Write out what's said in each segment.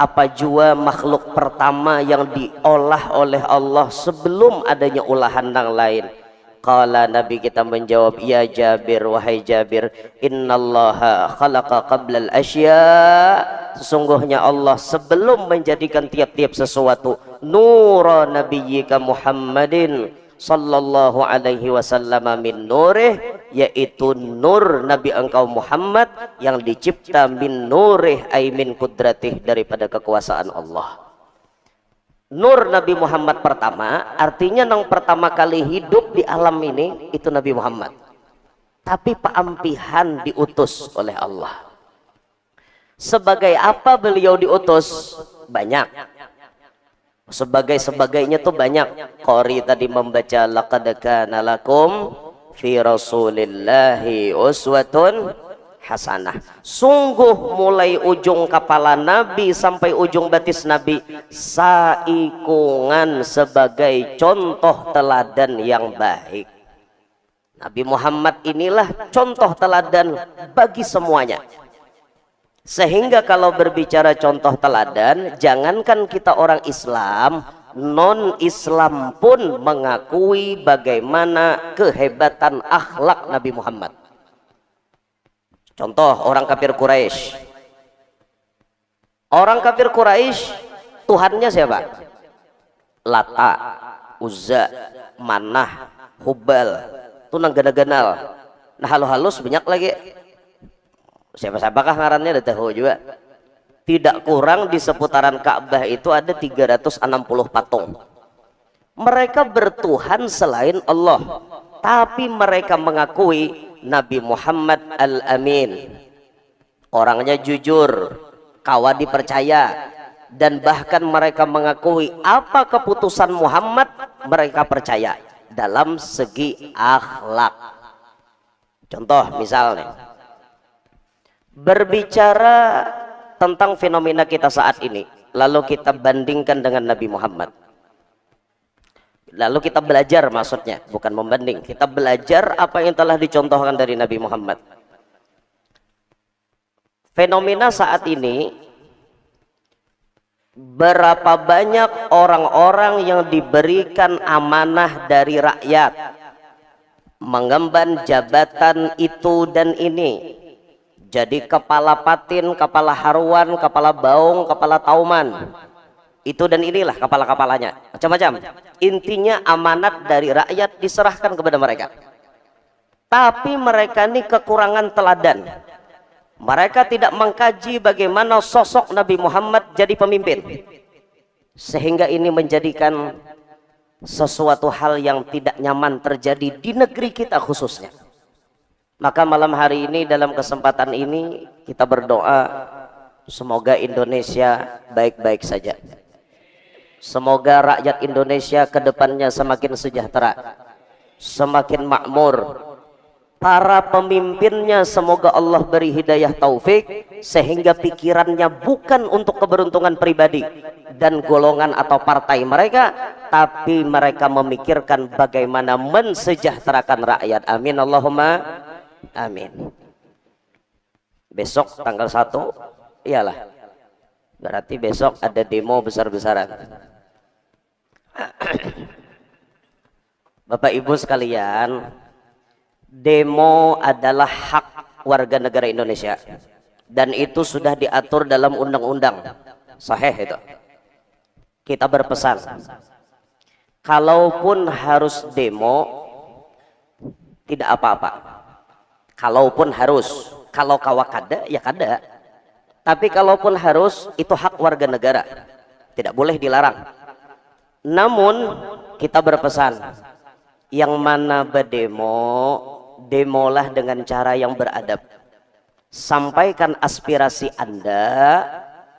Apa jua makhluk pertama yang diolah oleh Allah sebelum adanya olahan yang lain? Qala, Nabi kita menjawab, ya Jabir, wahai Jabir, innallaha khalaqa qablal asya, sesungguhnya Allah sebelum menjadikan tiap-tiap sesuatu, nura nabiyyika Muhammadin sallallahu alaihi wasallam min nurih, yaitu nur Nabi engkau Muhammad yang dicipta min nurih ay min kudratih, daripada kekuasaan Allah. Nur Nabi Muhammad pertama artinya yang pertama kali hidup di alam ini itu Nabi Muhammad, tapi paampihan diutus oleh Allah. Sebagai apa beliau diutus? Banyak. Sebagainya tuh banyak. Qori tadi membaca laqad kana lakum fi rasulillahi uswatun hasanah. Sungguh mulai ujung kepala Nabi sampai ujung batis Nabi saikungan sebagai contoh teladan yang baik. Nabi Muhammad inilah contoh teladan bagi semuanya. Sehingga kalau berbicara contoh teladan, jangankan kita orang Islam, non-Islam pun mengakui bagaimana kehebatan akhlak Nabi Muhammad. Contoh orang kafir Quraisy. Orang kafir Quraisy Tuhannya siapa? Lata, Uzza, Manah, Hubal. Itu nang gana-ganal. Nah halus-halus banyak lagi. Siapa-siapakah ngarannya udah tahu juga. Tidak kurang di seputaran Ka'bah itu ada 360 patung. Mereka bertuhan selain Allah, tapi mereka mengakui Nabi Muhammad Al-Amin, orangnya jujur, kawan dipercaya, dan bahkan mereka mengakui apa keputusan Muhammad mereka percaya dalam segi akhlak. Contoh misalnya berbicara tentang fenomena kita saat ini, lalu kita bandingkan dengan Nabi Muhammad, lalu kita belajar, maksudnya bukan membanding, kita belajar apa yang telah dicontohkan dari Nabi Muhammad. Fenomena saat ini, berapa banyak orang-orang yang diberikan amanah dari rakyat mengemban jabatan itu dan ini, jadi kepala patin, kepala haruan, kepala baung, kepala tauman, itu dan inilah kepala-kepalanya, macam-macam. Intinya amanat dari rakyat diserahkan kepada mereka, tapi mereka ini kekurangan teladan. Mereka tidak mengkaji bagaimana sosok Nabi Muhammad jadi pemimpin, sehingga ini menjadikan sesuatu hal yang tidak nyaman terjadi di negeri kita khususnya. Maka malam hari ini, dalam kesempatan ini, kita berdoa semoga Indonesia baik-baik saja. Semoga rakyat Indonesia ke depannya semakin sejahtera, semakin makmur. Para pemimpinnya semoga Allah beri hidayah taufik, sehingga pikirannya bukan untuk keberuntungan pribadi dan golongan atau partai mereka, tapi mereka memikirkan bagaimana mensejahterakan rakyat. Amin Allahumma amin. Besok tanggal 1, iyalah, berarti besok ada demo besar-besaran. Bapak Ibu sekalian, demo adalah hak warga negara Indonesia, dan itu sudah diatur dalam undang-undang sahih itu. Kita berpesan, kalaupun harus demo tidak apa-apa. Kalaupun harus, kalau kawakada ya kada, tapi kalaupun harus itu hak warga negara, tidak boleh dilarang. Namun kita berpesan, yang mana berdemo, demolah dengan cara yang beradab. Sampaikan aspirasi Anda,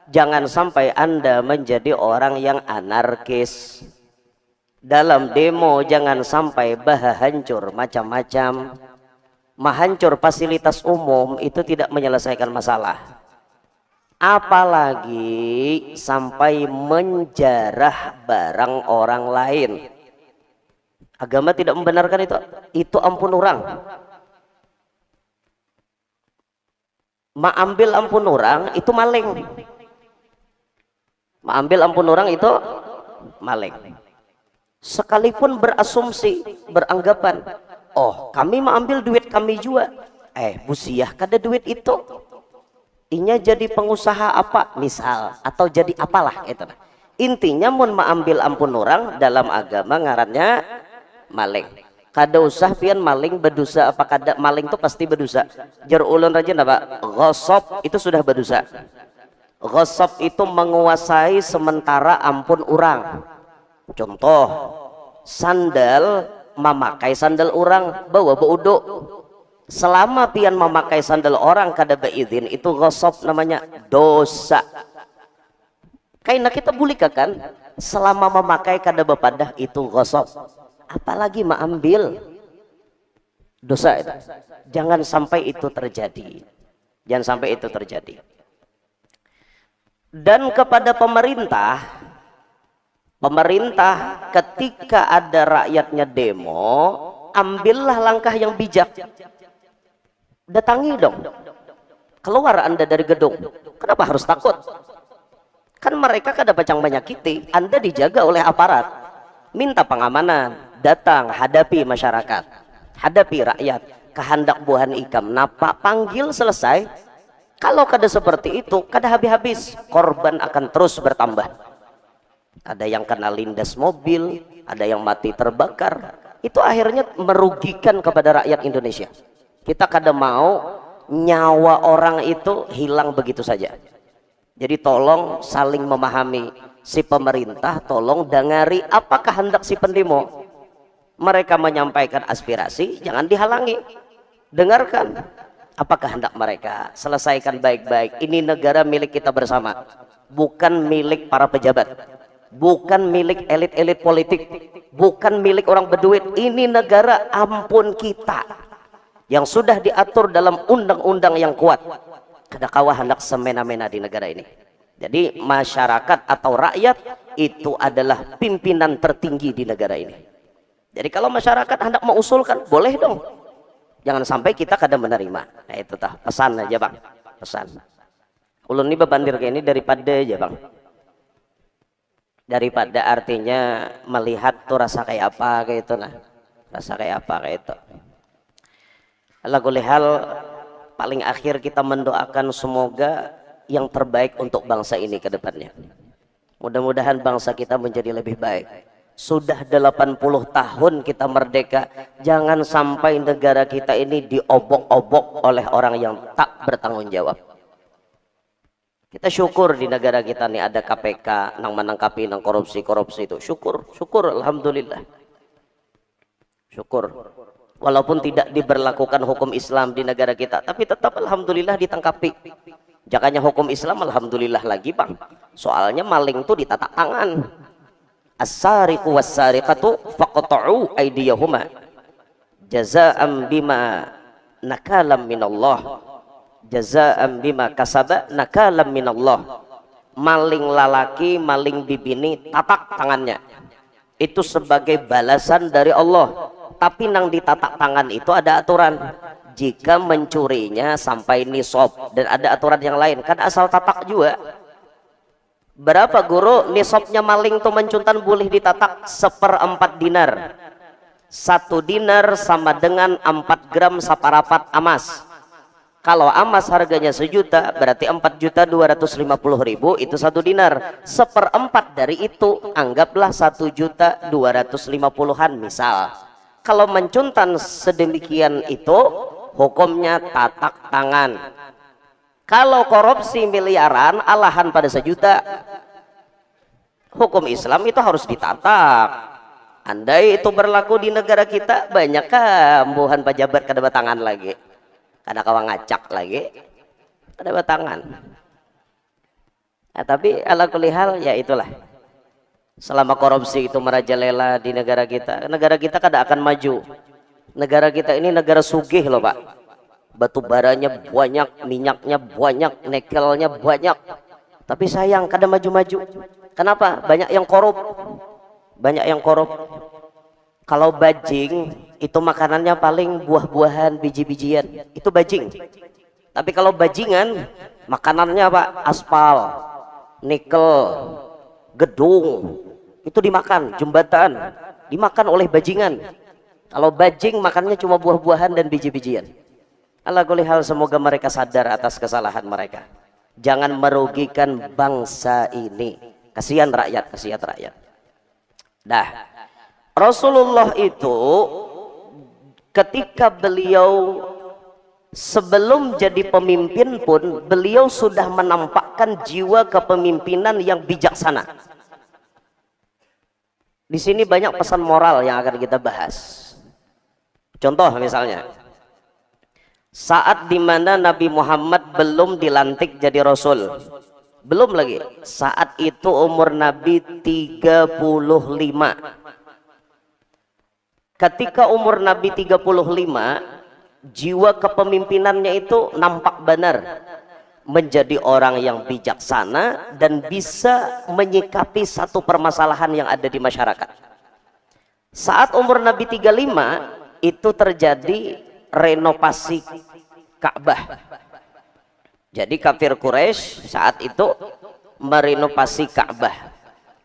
jangan sampai Anda menjadi orang yang anarkis. Dalam demo jangan sampai hancur macam-macam. Menghancur fasilitas umum itu tidak menyelesaikan masalah, apalagi sampai menjarah barang orang lain. Agama tidak membenarkan itu ampun orang. Ambil ampun orang itu maling. Mengambil ampun orang itu maling. Sekalipun berasumsi, beranggapan, oh kami mengambil duit kami juga. Busiah kada duit itu. Inya jadi pengusaha apa misal, atau jadi apalah itu. Intinya mun mengambil ampun orang dalam agama ngarannya maling. Kada usah pian maling berdosa apa kada, maling itu pasti berdosa. Jar ulun rajin apa? Ghasab itu sudah berdosa. Ghasab itu menguasai sementara ampun orang. Contoh, sandal, memakai sandal orang bawa beuduk. Selama pian memakai sandal orang kada beizin, itu ghasab namanya dosa. Kaina kita boleh kan selama memakai kada bepadah itu ghasab. Apalagi mengambil dosa itu. Jangan sampai itu terjadi. Jangan sampai itu terjadi. Dan kepada pemerintah ketika ada rakyatnya demo, ambillah langkah yang bijak. Datangi dong. Keluar Anda dari gedung. Kenapa harus takut? Kan mereka kada pacang menyakiti. Anda dijaga oleh aparat. Minta pengamanan, datang hadapi masyarakat, hadapi rakyat, kehendak buhan ikam napa, panggil selesai. Kalau kada seperti itu, kada habis-habis, korban akan terus bertambah. Ada yang kena lindas mobil, ada yang mati terbakar. Itu akhirnya merugikan kepada rakyat Indonesia. Kita kada mau nyawa orang itu hilang begitu saja. Jadi tolong saling memahami. Si pemerintah tolong dengari apa kehendak si pendemo. Mereka menyampaikan aspirasi, jangan dihalangi. Dengarkan apa kehendak mereka, selesaikan baik-baik. Ini negara milik kita bersama, bukan milik para pejabat, bukan milik elit-elit politik, bukan milik orang berduit. Ini negara ampun kita yang sudah diatur dalam undang-undang yang kuat. Kada kawah hendak semena-mena di negara ini. Jadi masyarakat atau rakyat itu adalah pimpinan tertinggi di negara ini. Jadi kalau masyarakat hendak mengusulkan, boleh dong. Jangan sampai kita kada menerima. Nah itu tah pesan aja bang, pesan. Ulun ini bebandir kayak ini daripada aja bang. Daripada artinya melihat tuh rasa kayak apa kayak itu nah, rasa kayak apa kayak itu. Ala kulli hal, paling akhir kita mendoakan semoga yang terbaik untuk bangsa ini ke depannya. Mudah-mudahan bangsa kita menjadi lebih baik. Sudah 80 tahun kita merdeka, jangan sampai negara kita ini diobok-obok oleh orang yang tak bertanggung jawab. Kita syukur di negara kita nih ada KPK nang menangkapi nang korupsi itu. Syukur alhamdulillah. Syukur. Walaupun tidak diberlakukan hukum Islam di negara kita, tapi tetap alhamdulillah ditangkapi. Jakanya hukum Islam alhamdulillah lagi bang. Soalnya maling tuh ditatak tangan. As-sariqu was-sariqatu faqta'u aydiyahuma jazaa'an bima nakalam minallah. Jazaa'an bima kasaba nakalam minallah. Maling lalaki, maling bibini, tatak tangannya. Itu sebagai balasan dari Allah. Tapi nang ditatak tangan itu ada aturan. Jika mencurinya sampai nisab, dan ada aturan yang lain kan asal tatak juga. Berapa guru nisabnya maling tuh mencuntan boleh ditatak 1/4 dinar. 1 dinar sama dengan 4 gram saparapat emas. Kalau emas harganya 1 juta berarti 4.250.000, itu 1 dinar. 1/4 dari itu anggaplah 1.250.000-an misal. Kalau mencuntan sedemikian itu hukumnya tatak tangan. Kalau korupsi miliaran alahan pada 1 juta, hukum Islam itu harus ditatak. Andai itu berlaku di negara kita, banyak kambuhan pejabat kada batangan lagi, kada kawa ngacak lagi, kada batangan. Nah, tapi ala kulli hal ya itulah. Selama korupsi itu merajalela di negara kita kada akan maju. Negara kita ini negara sugih loh pak. Batu baranya banyak, minyaknya banyak, nikelnya banyak. Tapi sayang kada maju-maju. Kenapa? Banyak yang korup. Banyak yang korup. Kalau bajing itu makanannya paling buah-buahan, biji-bijian. Itu bajing. Tapi kalau bajingan makanannya apa? Aspal, nikel, gedung, itu dimakan, jembatan dimakan oleh bajingan. Kalau bajing makannya cuma buah-buahan dan biji-bijian. Ala kulli hal, semoga mereka sadar atas kesalahan mereka. Jangan merugikan bangsa ini. Kasihan rakyat, kasihan rakyat. Dah, Rasulullah itu ketika beliau sebelum jadi pemimpin pun, beliau sudah menampakkan jiwa kepemimpinan yang bijaksana. Di sini banyak pesan moral yang akan kita bahas. Contoh misalnya, saat dimana Nabi Muhammad belum dilantik jadi Rasul, belum lagi, saat itu umur Nabi 35. Ketika umur Nabi 35, jiwa kepemimpinannya itu nampak benar menjadi orang yang bijaksana dan bisa menyikapi satu permasalahan yang ada di masyarakat. Saat umur Nabi 35 itu terjadi renovasi Ka'bah. Jadi kafir Quraisy saat itu merenovasi Ka'bah.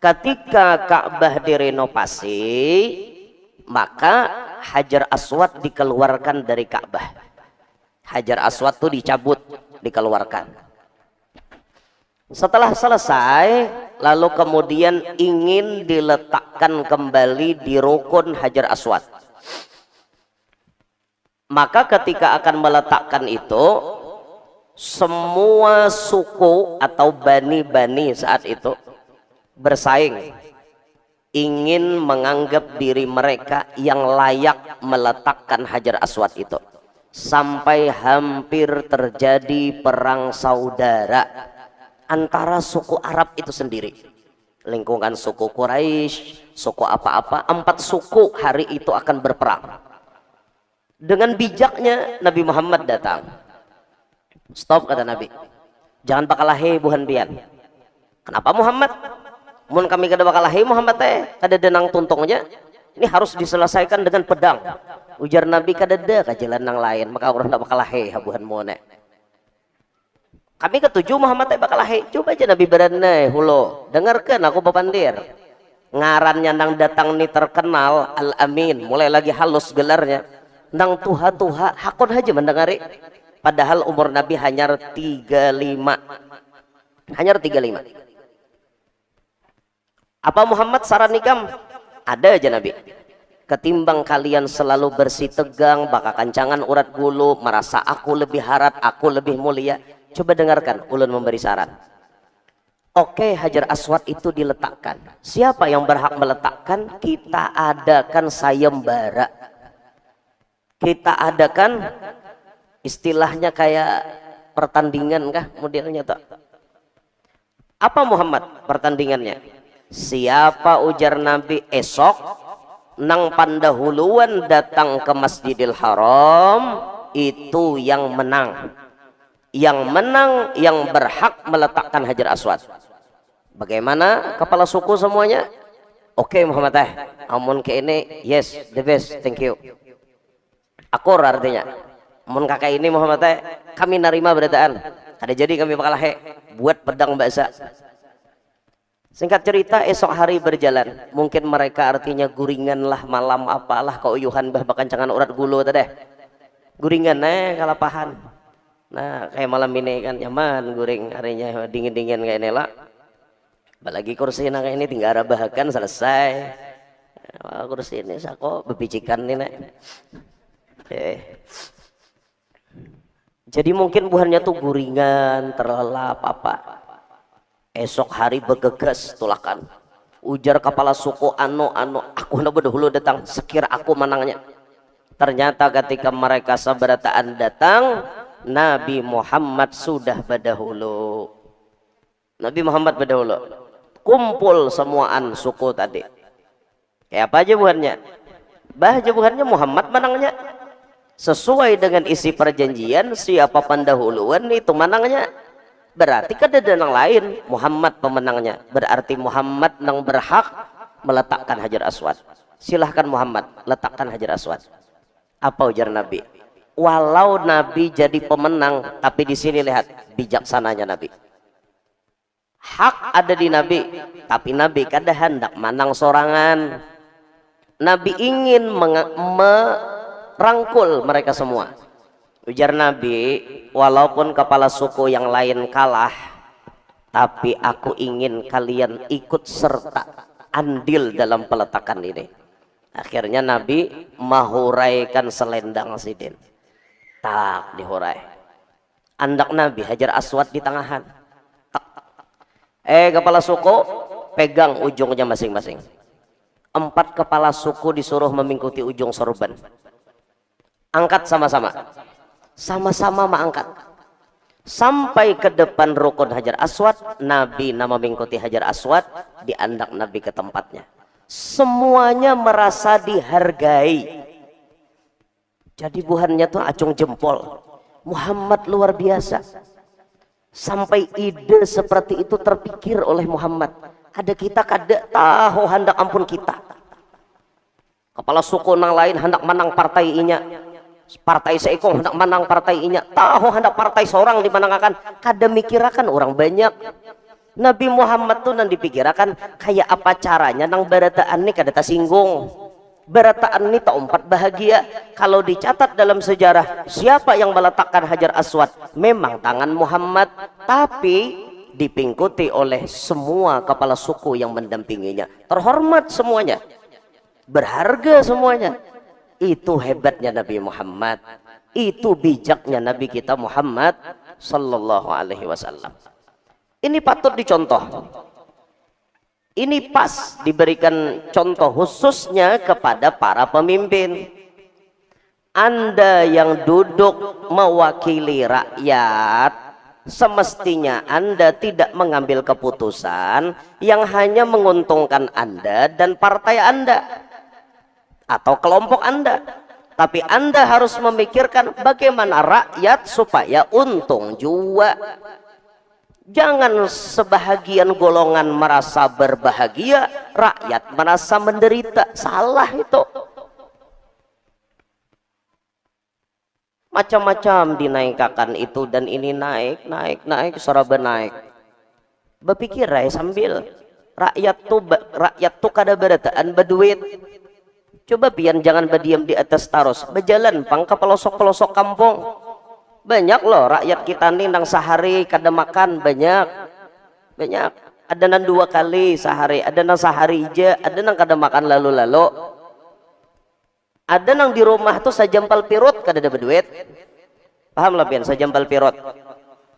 Ketika Ka'bah direnovasi, maka Hajar Aswad dikeluarkan dari Ka'bah. Hajar Aswad itu dicabut, dikeluarkan. Setelah selesai, lalu kemudian ingin diletakkan kembali di rukun Hajar Aswad. Maka ketika akan meletakkan itu, semua suku atau bani-bani saat itu bersaing, ingin menganggap diri mereka yang layak meletakkan Hajar Aswad itu. Sampai hampir terjadi perang saudara antara suku Arab itu sendiri. Lingkungan suku Quraisy, suku apa-apa, 4 suku hari itu akan berperang. Dengan bijaknya Nabi Muhammad datang. Stop, kata Nabi. Jangan bakalahe buhan bian. Kenapa Muhammad? Mun kami kada bakalahe Muhammad teh, kada denang tuntungnya. Ini harus diselesaikan dengan pedang. Ujar Nabi, kada ada kajalan nang lain, maka orang tak bakalahe habuhan mone. Kami ketujuh Muhammad teh bakalahe. Coba aja Nabi beranai hulo. Dengarkan aku bapandir. Ngarannya nang datang ni terkenal Al-Amin, mulai lagi halus gelarnya. Nang tuha-tuha hakon aja mendengari. Padahal umur Nabi hanya 35. Hanya 35. Apa Muhammad saran nikam? Ada aja Nabi. Ketimbang kalian selalu bersih tegang, baka kancangan urat bulu, merasa aku lebih harat, aku lebih mulia. Coba dengarkan, ulun memberi saran. Oke, Hajar Aswad itu diletakkan. Siapa yang berhak meletakkan? Kita adakan sayembara. Kita adakan istilahnya kayak pertandingan kah modelnya tak? Apa Muhammad pertandingannya? Siapa, ujar Nabi, esok nang pandahuluan datang ke Masjidil Haram itu yang menang. Yang menang yang berhak meletakkan Hajar Aswad. Bagaimana kepala suku semuanya? Oke Muhammad amun ke ini, yes, the best, thank you. Akur artinya. Mun kakak ini Muhammad kami narima berataan. Ada jadi kami bakal buat pedang bahasa. Singkat cerita, esok hari berjalan. Mungkin mereka artinya guringan lah, malam apalah keuyuhan bah bakancangan urat gulu tadi. Guringan kalapahan. Nah kayak malam ini kan nyaman guring harinya dingin-dingin kayak ini lah. Apalagi kursi kayak ini tinggal rebahakan selesai. Kursi ini sako bebicikan ini. Jadi mungkin buahnya tuh guringan, terlelap apa. Esok hari bergegas tulakan. Ujar kepala suku anu aku nak dahulu datang sekira aku menangnya. Ternyata ketika mereka sabarataan datang, Nabi Muhammad sudah berdahulu. Nabi Muhammad berdahulu. Kumpul semuaan suku tadi. Kayak apa aja buahnya? Bah buahnya Muhammad menangnya. Sesuai dengan isi perjanjian, siapa pendahuluan itu menangnya. Berarti kan ada yang lain, Muhammad pemenangnya. Berarti Muhammad yang berhak meletakkan Hajar Aswad. Silahkan Muhammad letakkan Hajar Aswad. Apa ujar Nabi? Walau Nabi jadi pemenang, tapi di sini lihat bijaksananya Nabi. Hak ada di Nabi, tapi Nabi kada hendak manang sorangan. Nabi ingin merangkul mereka semua. Ujar Nabi, walaupun kepala suku yang lain kalah, tapi aku ingin kalian ikut serta andil dalam peletakan ini. Akhirnya Nabi mahuraikan selendang sidin. Tak dihurai. Andak Nabi Hajar Aswad di tangahan. Kepala suku pegang ujungnya masing-masing. 4 kepala suku disuruh memingkuti ujung sorban. Angkat sama-sama. Sama-sama mengangkat. Sampai ke depan rukun Hajar Aswad, Nabi nama mengikuti Hajar Aswad, diandak Nabi ke tempatnya. Semuanya merasa dihargai. Jadi buhannya tuh acung jempol. Muhammad luar biasa. Sampai ide seperti itu terpikir oleh Muhammad. Ada kita kada tahu hendak ampun kita. Kepala suku nang lain hendak menang partai inya. Partai seikong hendak menang partai inya. Tahu hendak partai seorang dimenangkan. Kada mikirakan orang banyak. Nabi Muhammad tuh nang dipikirakan kayak apa caranya nang barataan ini kada tersinggung. Barataan ini tak umpat bahagia. Kalau dicatat dalam sejarah, siapa yang meletakkan Hajar Aswad? Memang tangan Muhammad, tapi dipingkuti oleh semua kepala suku yang mendampinginya. Terhormat semuanya, berharga semuanya. Itu hebatnya Nabi Muhammad. Itu bijaknya Nabi kita Muhammad sallallahu alaihi wasallam. Ini patut dicontoh. Ini pas diberikan contoh khususnya kepada para pemimpin. Anda yang duduk mewakili rakyat, semestinya Anda tidak mengambil keputusan yang hanya menguntungkan Anda dan partai Anda atau kelompok Anda. Tapi Anda harus memikirkan bagaimana rakyat supaya untung juga. Jangan sebahagian golongan merasa berbahagia, rakyat merasa menderita. Salah itu. Macam-macam dinaikkan itu dan ini naik, soraba naik. Berpikir sambil rakyat tuh kada berataan berduit. Coba pian jangan berdiam di atas taros, berjalan pang ke pelosok-pelosok kampung. Banyak loh rakyat kita nih nang sehari kada makan, banyak. Ada nang 2 kali sehari, ada nang sehari aja, ada nang kada makan lalu-lalu. Ada nang di rumah tuh sajampal pirut kada ada berduit. Paham lah pian sajampal pirut.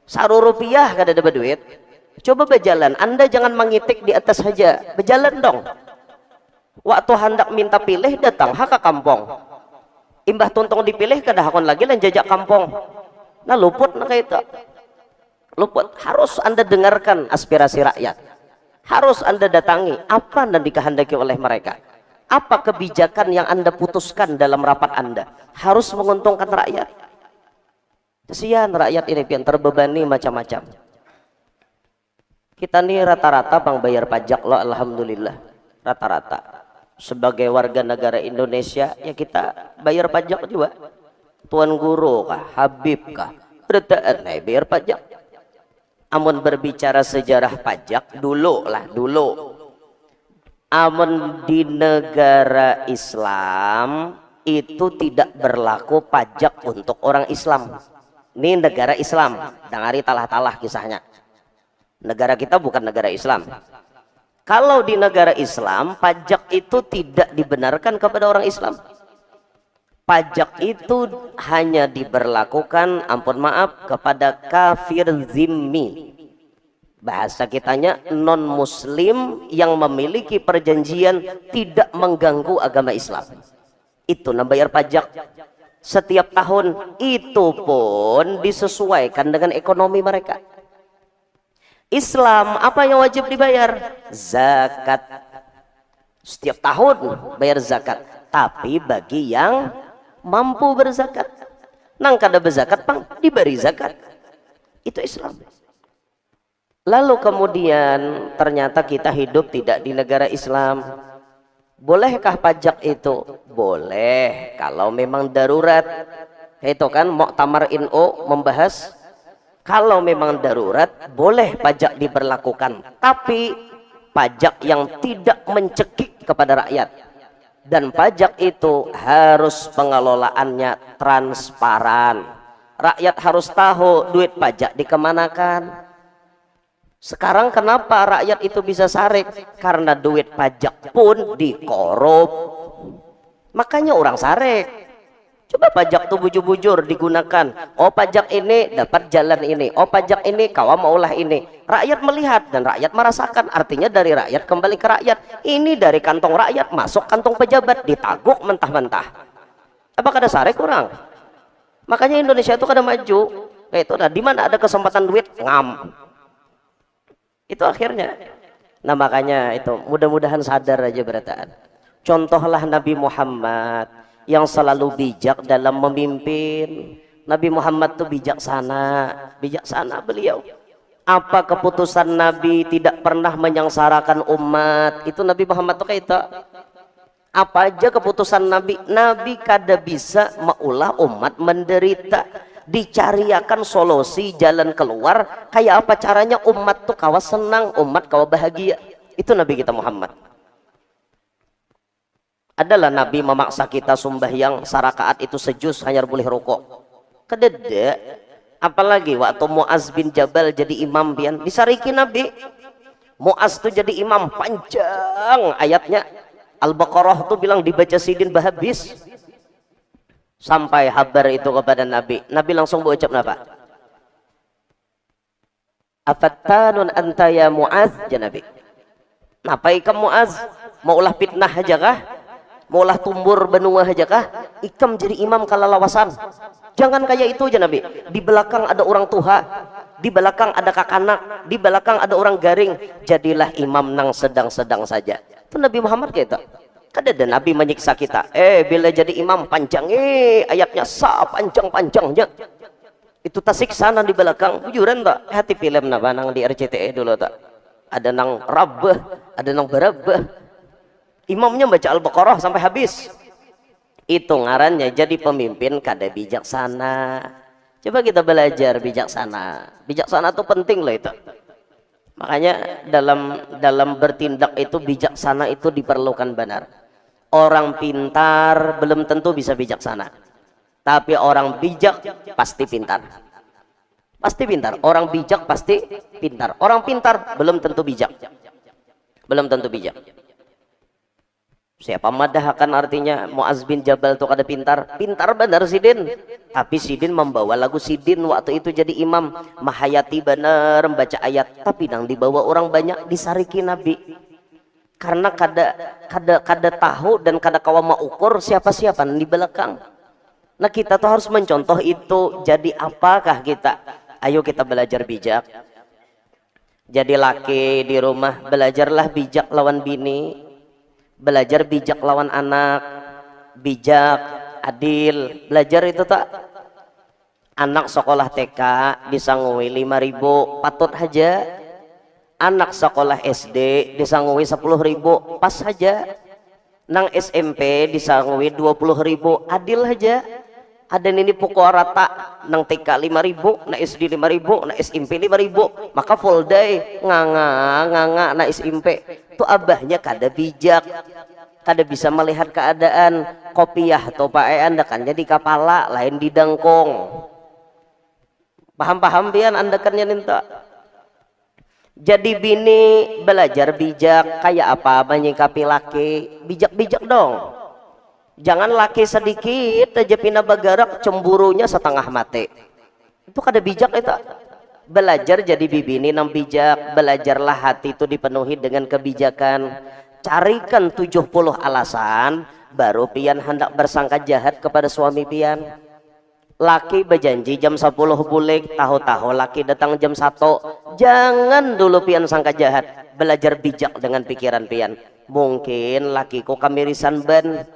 Rp1 kada ada berduit. Coba berjalan, Anda jangan mengitik di atas saja, berjalan dong. Waktu hendak minta pilih datang ke kampung. Imbah tuntung dipilih kada hakon lagi lan jajak kampung. Nah luput nah kayak itu. Luput. Harus Anda dengarkan aspirasi rakyat. Harus Anda datangi apa yang dikehendaki oleh mereka. Apa kebijakan yang Anda putuskan dalam rapat Anda. Harus menguntungkan rakyat. Kesian rakyat ini yang terbebani macam-macam. Kita nih rata-rata bang bayar pajak loh, alhamdulillah. Rata-rata. Sebagai warga negara Indonesia ya kita bayar pajak juga. Tuan guru kah, Habib kah, berataan bayar pajak. Amun berbicara sejarah pajak dulu. Amun di negara Islam itu tidak berlaku pajak untuk orang Islam. Ini negara Islam, dengari talah-talah kisahnya. Negara kita bukan negara Islam. Kalau di negara Islam pajak itu tidak dibenarkan kepada orang Islam. Pajak itu hanya diberlakukan, ampun maaf, kepada kafir zimmi. Bahasa kitanya non muslim yang memiliki perjanjian tidak mengganggu agama Islam. Itu bayar pajak setiap tahun. Itu pun disesuaikan dengan ekonomi mereka. Islam apa yang wajib dibayar? Zakat. Setiap tahun bayar zakat. Tapi bagi yang mampu berzakat, nang kada berzakat pang diberi zakat. Itu Islam. Lalu kemudian ternyata kita hidup tidak di negara Islam. Bolehkah pajak itu? Boleh kalau memang darurat. Itu kan Muktamar NU membahas kalau memang darurat boleh pajak diberlakukan. Tapi pajak yang tidak mencekik kepada rakyat, dan pajak itu harus pengelolaannya transparan. Rakyat harus tahu duit pajak dikemanakan. Sekarang kenapa rakyat itu bisa sarik? Karena duit pajak pun dikorup, makanya orang sarik. Coba pajak tuh bujur-bujur digunakan. Oh pajak ini dapat jalan ini, oh pajak ini kau maulah ini. Rakyat melihat dan rakyat merasakan, artinya dari rakyat kembali ke rakyat. Ini dari kantong rakyat masuk kantong pejabat, ditaguk mentah-mentah. Apa kada sarik orang? Makanya Indonesia itu kada maju. Kayak itu, nah di mana ada kesempatan duit ngam. Itu akhirnya. Nah makanya itu mudah-mudahan sadar aja berataan. Contohlah Nabi Muhammad yang selalu bijak dalam memimpin. Nabi Muhammad tuh bijaksana beliau. Apa keputusan Nabi tidak pernah menyengsarakan umat. Itu Nabi Muhammad tuh kayak itu. Apa aja keputusan Nabi, Nabi kada bisa maulah umat menderita. Dicariakan solusi jalan keluar, kayak apa caranya umat tuh kawa senang, umat kawa bahagia. Itu Nabi kita Muhammad. Adalah Nabi memaksa kita sembahyang sarakaat itu sejus hanya boleh rokok. Kedede, apalagi waktu Muaz bin Jabal jadi imam pian disariki Nabi. Muaz tuh jadi imam panjang ayatnya. Al-Baqarah tuh bilang dibaca sidin bahabis. Sampai habar itu kepada Nabi. Nabi langsung berucap apa? Afattanun anta ya Muaz, ya Nabi. Napa ikam Muaz? Maulah fitnah aja kah? Maulah tumbur benua aja kah? Ikam jadi imam kalalawasan. Jangan kayak itu aja Nabi. Di belakang ada orang tua, di belakang ada kakanak, di belakang ada orang garing. Jadilah imam nang sedang-sedang saja. Itu Nabi Muhammad kayak itu. Kada ada Nabi menyiksa kita. Bila jadi imam panjang ayatnya panjang-panjangnya. Itu tak siksa nang di belakang. Bujuran tak? Hati film napa nang di RCTI dulu tak? Ada nang rabah, ada nang berabah. Imamnya baca Al-Baqarah sampai habis. Itu ngarannya jadi pemimpin kada bijaksana. Coba kita belajar bijaksana. Bijaksana itu penting loh itu. Makanya dalam bertindak itu bijaksana itu diperlukan benar. Orang pintar belum tentu bisa bijaksana. Tapi orang bijak pasti pintar. Pasti pintar. Orang bijak pasti pintar. Orang pintar belum tentu bijak. Belum tentu bijak. Siapa madahkan artinya Muaz bin Jabal itu kada pintar. Pintar benar Sidin. Tapi Sidin membawa lagu Sidin waktu itu jadi imam. Mahayati benar membaca ayat. Tapi nang dibawa orang banyak disariki Nabi. Karena kada tahu dan kada kawa mau ukur siapa-siapa di belakang. Nah kita tuh harus mencontoh itu. Jadi apakah kita? Ayo kita belajar bijak. Jadi laki di rumah belajarlah bijak lawan bini. Belajar bijak lawan anak, bijak, adil. Belajar itu tak? Anak sekolah TK disangui 5.000 patut aja. Anak sekolah SD disangui 10.000 pas saja. Nang SMP disangui 20.000 adil aja. Ada ini pukul rata nang TK 5.000, na SD 5.000, na SMP 5.000, maka full day nganga na SMP. Itu abahnya kada bijak, kada bisa melihat keadaan. Kopiah atau pae anda kan jadi kepala lain di dangkong. Paham bian anda kan nyentak. Jadi bini belajar bijak kayak apa menyikapi laki, bijak dong. Jangan laki sedikit aja pindah bagarak cemburunya setengah mati. Itu kada bijak itu. Belajar jadi bibini nang bijak. Belajarlah hati itu dipenuhi dengan kebijakan. Carikan 70 alasan baru pian hendak bersangka jahat kepada suami pian. Laki berjanji jam 10 bulik, tahu-tahu laki datang jam 1. Jangan dulu pian sangka jahat. Belajar bijak dengan pikiran pian. Mungkin lakiku kamirisan ban.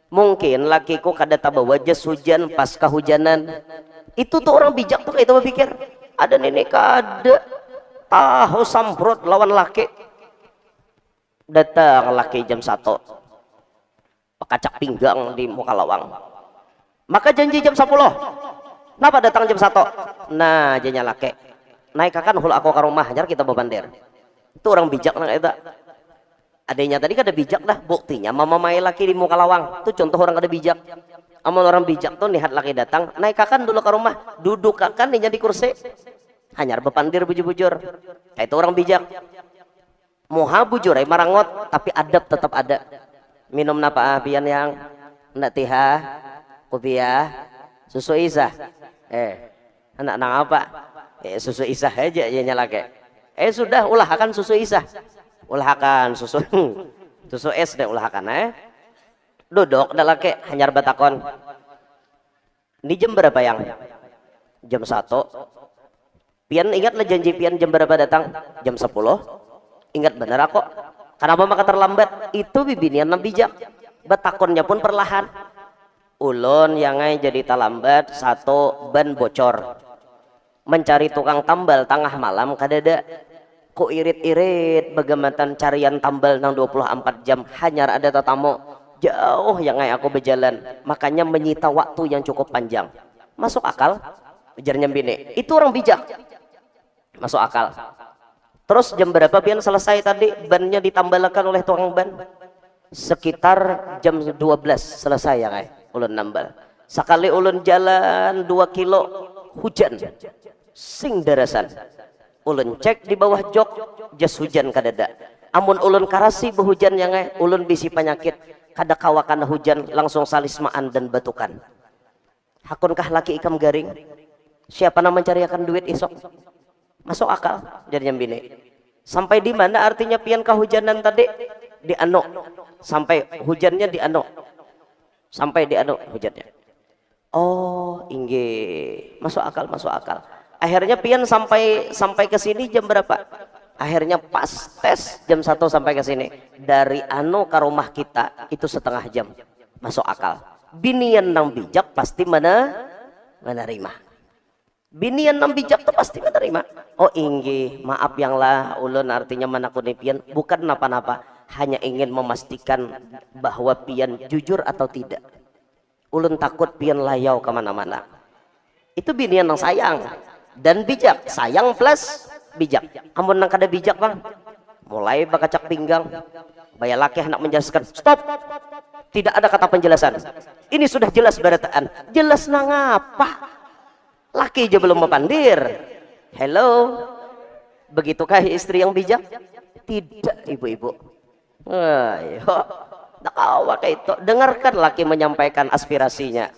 Mungkin lakiku kada tabawa jas hujan pas kehujanan. Itu tuh orang bijak tuh kayak itu berpikir. Ada nenek kada tahu samprot lawan laki. Datang laki jam 1. Kacak pinggang di muka lawang. Maka janji jam 10. Kenapa datang jam 1? Nah, jadinya laki. Naik akan hul aku ke rumah, jar kita bebandir. Itu orang bijak nang eta. Adanya tadi kada bijak dah, buktinya mama mai laki di muka lawang. Itu contoh orang kada bijak. Amun orang bijak tuh lihat laki datang, naik kakan dulu ke rumah, duduk kakan di kursi. Hanyar bepandir bujur-bujur. Kayak itu orang bijak. Moha bujur ay marangot, tapi adab tetap ada. Minum napa pian yang ndak tiha, kopiah, susu isah. Anak nang apa? Susu isah aja ya nyalake. Sudah ulahkan susu isah. Ulahkan susu susu es deh ulahkan duduk dah laki hanyar batakon. Ini jam berapa yang? Jam 1. Pian ingatlah janji pian jam berapa datang? Jam 10. Ingat bener aku. Kenapa maka terlambat? Itu bibinian yang bijak. Batakonnya pun perlahan. Ulun yang jadi terlambat, 1 ban bocor. Mencari tukang tambal tengah malam kadada. Ku irit-irit bagaimana carian tambal nang 24 jam hanya ada tetamu jauh yang aku berjalan, makanya menyita waktu yang cukup panjang. Masuk akal? Ujarnya bini. Itu orang bijak. Masuk akal. Terus jam berapa pian selesai tadi bannya ditambalkan oleh tukang ban? Sekitar jam 12 selesai ya ulun nambal. Sekali ulun jalan 2 kilo hujan sing darasan. Ulun cek di bawah jok jas hujan kadada. Amun ulun karasi behujan yang ulun bisi penyakit kada kawakan hujan langsung salismaan dan batukan. Hakunkah laki ikam garing? Siapa nama mencariakan duit esok? Masuk akal jadinya bini. Sampai di mana artinya pian kehujanan tadi? Di anu. Sampai hujannya di anu. Sampai di anu hujannya. Oh, inggih. Masuk akal, masuk akal. Akhirnya pian sampai ke sini jam berapa? Akhirnya pas tes jam 1 sampai ke sini. Dari anu ke rumah kita itu setengah jam. Masuk akal. Binian nang bijak pasti menerima. Binian nang bijak tuh pasti menerima. Oh inggih, maaf yang lah ulun artinya menakuni pian bukan napa-napa, hanya ingin memastikan bahwa pian jujur atau tidak. Ulun takut pian layau kemana-mana. Itu binian nang sayang dan bijak. Sayang plus bijak. Amun nang kada bijak bang, mulai bakacak pinggang. Bayar laki hendak menjelaskan, stop. Tidak ada kata penjelasan. Ini sudah jelas berataan. Jelas nang apa? Laki aja belum mepandir. Hello. Begitukah istri yang bijak? Tidak, ibu-ibu. Ayo, nakawa kayak itu. Dengarkan laki menyampaikan aspirasinya.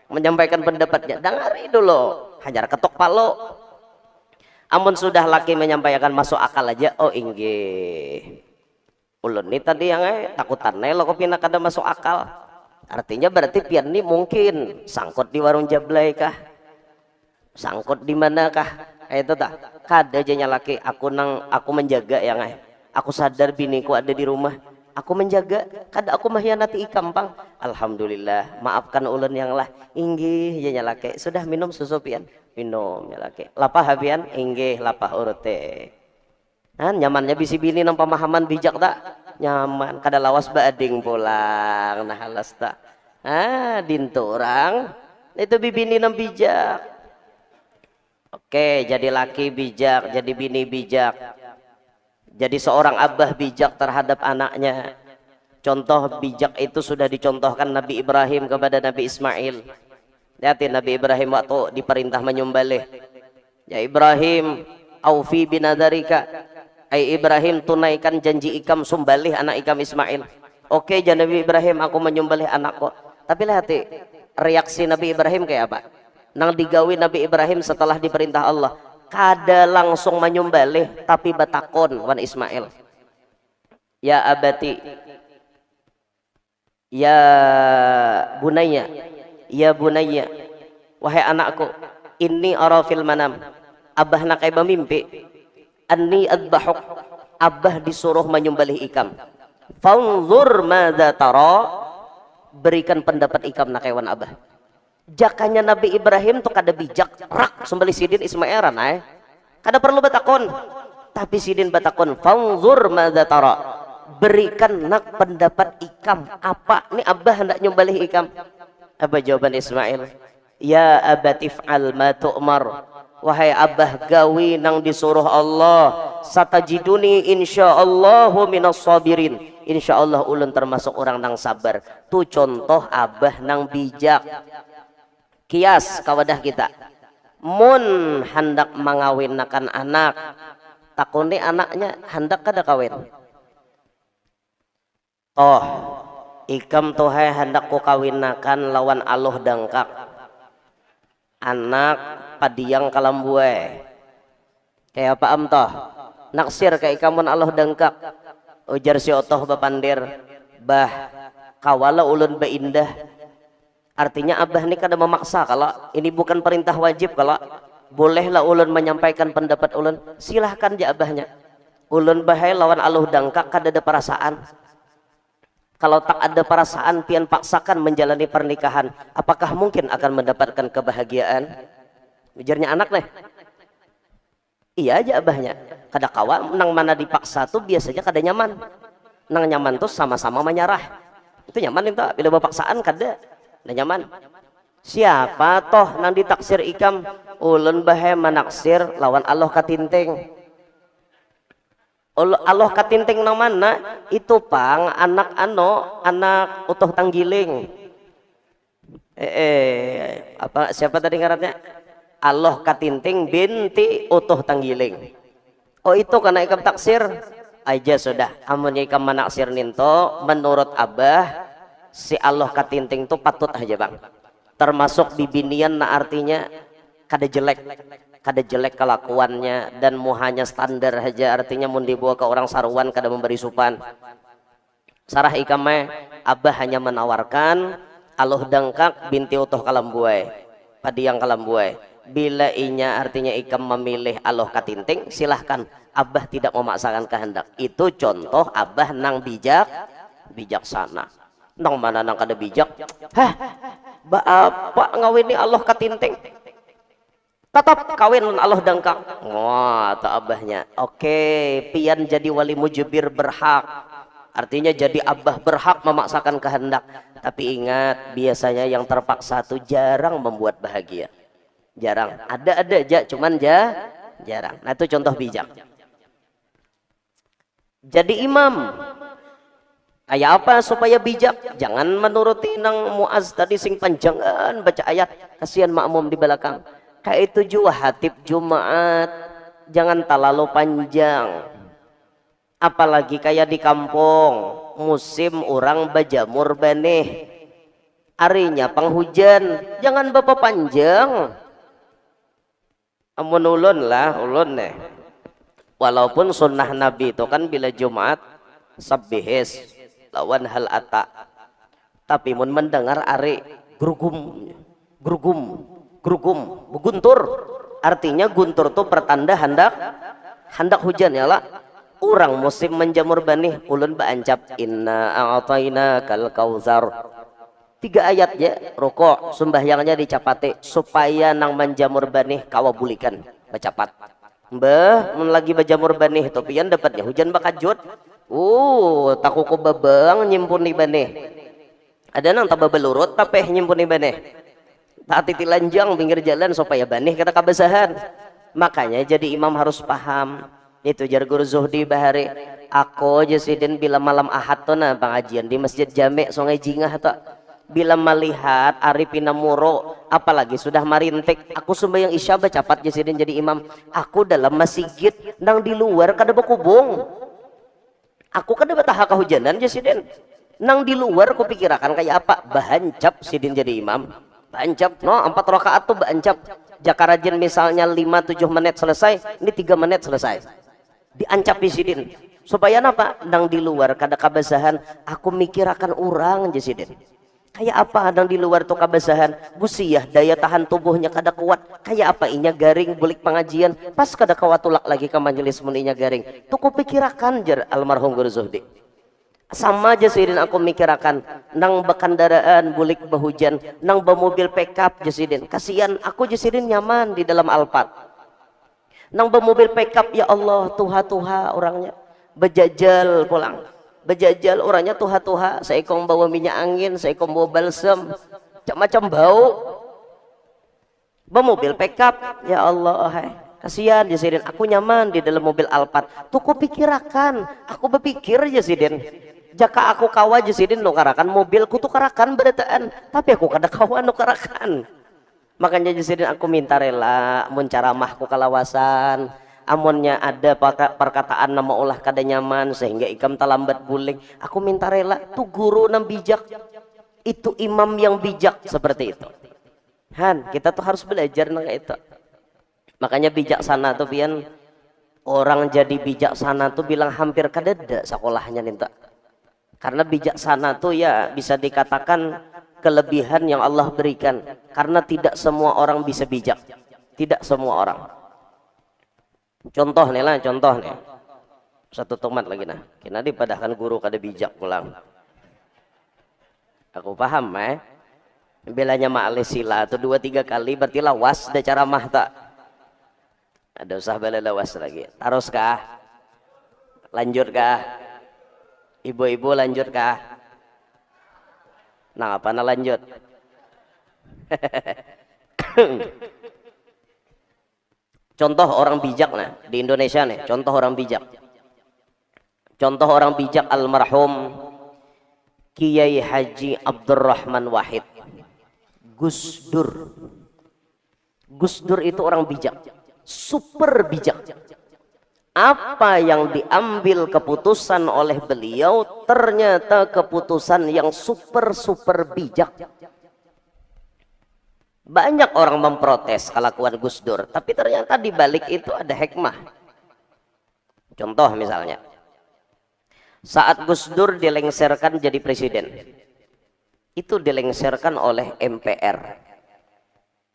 Menyampaikan pendapatnya. Dengari dulu. Hajar ketok palo. Amun sudah laki menyampaikan masuk akal aja. Oh inggih. Ulun ini tadi yang takutan lo kok pina kada masuk akal. Artinya berarti pian ini mungkin sangkut di warung jablay kah? Sangkut di mana kah? Itu tak. Kada aja laki aku menjaga yang aku sadar biniku ada di rumah. Aku menjaga, kada aku mengkhianati ikam pang. Alhamdulillah, maafkan ulun yang lah. Inggih ya laki. Sudah minum susu pian? Minum ya laki. Lapah pian? Inggih lapah urute. Nyamannya bisi bini nang pemahaman bijak tak? Nyaman, kada lawas bading pulang. Nah halas tak? Dintu orang itu bibini nang bijak. Oke, jadi laki bijak, jadi bini bijak. Jadi seorang abah bijak terhadap anaknya. Contoh bijak itu sudah dicontohkan Nabi Ibrahim kepada Nabi Ismail. Lihat Nabi Ibrahim waktu diperintah menyembelih. Ya Ibrahim, aufi binadarika. Hai Ibrahim, tunaikan janji ikam sembelih anak ikam Ismail. Oke, jangan Nabi Ibrahim, aku menyembelih anakku. Tapi lihat reaksi Nabi Ibrahim kayak apa? Nang digawi Nabi Ibrahim setelah diperintah Allah. Kada langsung menyembelih tapi batakon wan Ismail. Ya abati, ya bunayya, ya bunayya, wahai anakku, inni ara fil manam, abah nak kayak mimpi, anni adbahuk, abah disuruh menyembelih ikam. Fanzur madza tara, berikan pendapat ikam nak kawan abah. Jakanya Nabi Ibrahim tuh kada bijak rak sembelih sidin Ismail ranai. Kada perlu batakon. Tapi sidin batakon fanzur madza tara. Berikan nak pendapat ikam apa nih abah hendak nyembelih ikam. Apa jawaban Ismail? Ya abatif al ma tu'mar. Wahai abah gawi nang disuruh Allah. satajiduni insyaallahu minas sabirin. Insyaallah ulun termasuk orang nang sabar. Tu contoh abah nang bijak. Kias kawadah kita. Mun hendak mengawinkan anak, takuni anaknya hendak kada kawin. Oh, ikam tohe hendak ku kawinakan lawan aloh dangkak. Anak padiang kalambue. Kayak apa am toh? Naksir kayak ikamun aloh dangkak. Ujar si otoh bapandir, bah kawala ulun beindah. Artinya abah ini kada memaksa, kalau ini bukan perintah wajib, kalau bolehlah ulun menyampaikan pendapat ulun, silahkan aja abahnya. Ulun bahaya lawan aluh dangkak kada ada perasaan. Kalau tak ada perasaan pian paksakan menjalani pernikahan, apakah mungkin akan mendapatkan kebahagiaan? Ujarnya anak nih. Iya aja abahnya. Kada kawan nang mana dipaksa tuh biasanya kada nyaman. Nang nyaman tuh sama-sama menyerah. Itu nyaman itu bila paksaan kada. Nah nyaman. Siapa toh nang ditaksir ikam ulun bahe manaksir lawan Allah katinting. Allah katinting nang mana itu pang anak anak utuh tanggiling. Apa siapa tadi ngarannya? Allah katinting binti utuh tanggiling. Oh itu karena ikam taksir aja sudah. Amunnya ikam manaksir ninto menurut abah si Allah katinting tuh patut aja bang, termasuk bibinian nah artinya kada jelek kelakuannya dan muhanya standar aja, artinya mun dibawa ke orang saruan kada memberi supan. Sarah ikame abah hanya menawarkan Allah dangkak binti utuh kalambuai padiang kalambuai. Bila inya artinya ikam memilih Allah katinting, silahkan, abah tidak memaksakan kehendak. Itu contoh abah nang bijaksana. Nang mana nang kada bijak, bapak ngawini Allah katinting, tetap kawin Allah dangkak. Wah, tak abahnya. Oke, pian jadi wali mujibir berhak. Artinya jadi abah berhak memaksakan kehendak. Tapi ingat, biasanya yang terpaksa itu jarang membuat bahagia. Jarang. Ada aja, cuman jarang. Nah itu contoh bijak. Jadi imam. Kayak apa supaya bijak? Jangan menuruti nang Muaz tadi sing panjangan baca ayat, kasihan makmum di belakang. Kayak itu juga hatib Jumat, jangan terlalu panjang. Apalagi kayak di kampung, musim orang bajamur benih, arinya penghujan, jangan bapak panjang. Amun ulun nih. Walaupun sunnah Nabi itu kan bila Jumat sabbihis lawan hal ata, tapi mun mendengar ari gerugum guntur, artinya guntur tuh pertanda hendak hujan ya lah. Orang musim menjamur benih ulun baancap inna a'taina kal kautsar, 3 ayat ya rokok sembahyangnya dicapate supaya nang menjamur benih kawabulikan bacapat. Mbah mun lagi bajamur benih itu pian dapatnya hujan bakajut. Takuku babang nyimpuni benih. Ada nang taba belurut tapi nyimpuni benih. Tak titilanjang pinggir jalan supaya benih kata kabasahan. Makanya jadi imam harus paham. Itu jar guru Zuhdi bahari. Aku jasidin bila malam ahad tuh na pengajian di masjid Jami' Sungai Jingah tuh. Bila melihat Arifina Muro, apalagi sudah marintik, aku sembahyang isya bacapat jasidin jadi imam. Aku dalam masjid nang di luar kada berkubung. Aku kan dapat tahak kehujanan jasidin. Nang di luar ku pikirakan kayak apa? Bahancap sidin jadi imam. Bahancap, no 4 rakaat tuh bahancap. Jakarajin misalnya 5-7 menit selesai, ini 3 menit selesai. Diancap sidin. Supaya apa? Nang di luar kada kabasahan, aku mikirakan orang jasidin. Kayak apa nang di luar tuh kabasahan? Busiyah daya tahan tubuhnya kada kuat. Kayak apa inya garing bulik pengajian, pas kada kawatulak lagi ke majelis muninya garing. Tuh ku pikirakan jar almarhum Guru Zuhdi. Sama aja sidin aku mikirakan nang bekandaraan bulik bahujan, nang bemobil pickup jasidin. Kasihan aku jasidin nyaman di dalam Alphard. Nang bemobil pickup ya Allah tuha orangnya. Bejajal pulang. Bejajal orangnya tuha seekong bawa minyak angin, seekong bawa balsam, macam bau. Bemobil pickup ya Allah, Kasihan Jasidin, aku nyaman di dalam mobil Alphard. Tuh kupikirakan, aku berpikir Jasidin. Jaka aku kawa Jasidin nukarakan mobilku tuh karakan berataan, tapi aku kada kawa nukarakan. Makanya Jasidin aku minta rela mun caramahku kalawasan. Amunnya ada perkataan nama ulah kada nyaman sehingga ikam talambat guling. Aku minta rela tuh guru nam bijak. Itu imam yang bijak seperti itu. Han, kita tuh harus belajar nang itu. Makanya bijaksana tuh pian orang jadi bijaksana tuh bilang hampir kadada sekolahnya ninta. Karena bijaksana tuh ya bisa dikatakan kelebihan yang Allah berikan. Karena tidak semua orang bisa bijak. Tidak semua orang. Contoh nih lah, contoh nih. Satu tomat lagi nah. Kena dipadahkan guru kada bijak pulang. Aku paham Belanya ma'alis sila tuh 2-3 kali berarti lawas ada ceramah tak. Ada usah bela lawas lagi. Terus kah? Lanjut kah? Ibu-ibu lanjut kah? Nah, apa na lanjut? Contoh orang bijak nah di Indonesia nih, contoh orang bijak. Contoh orang bijak almarhum Kiai Haji Abdurrahman Wahid. Gus Dur. Gus Dur itu orang bijak. Super bijak. Apa yang diambil keputusan oleh beliau ternyata keputusan yang super bijak. Banyak orang memprotes kelakuan Gus Dur, tapi ternyata di balik itu ada hikmah. Contoh misalnya, saat Gus Dur dilengserkan jadi presiden, itu dilengserkan oleh MPR